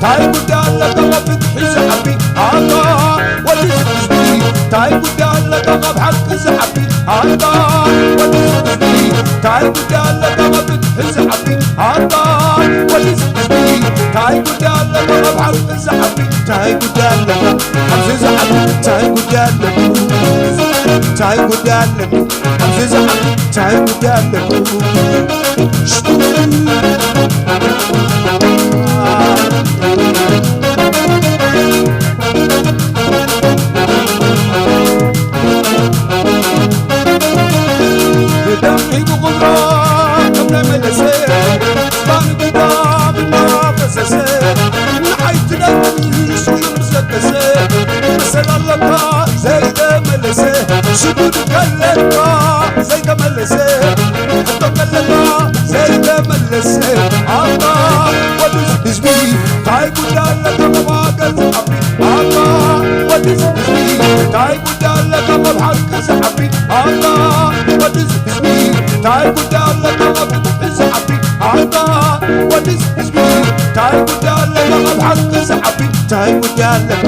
تاي قدالك غفتح زعبي الله ولزبي تاي قدالك غبحك زعبي الله ولزبي تاي قدالك غفتح زعبي الله ولزبي تاي قدالك غبحك زعبي تاي قدالك حمز زعبي تاي قدالك تاي قدالك حمز زعبي تاي قدالك بدمي بغضران قبل ملسي بان قدام النافسسي نحيت نفس ويمسكسي مثل الله زي ملسي شدود كلمة زي ملسي حتى كلمة زي ملسي الله ودز حزبي تاي قدالك مواقع زحبي الله ودز حزبي تاي قدالك مبحرك زحبي الله ودز حزبي تاي قدالك مبحرك زحبي الله ودز حزبي تاي قدالك مبحرك زحبي تاي قدالك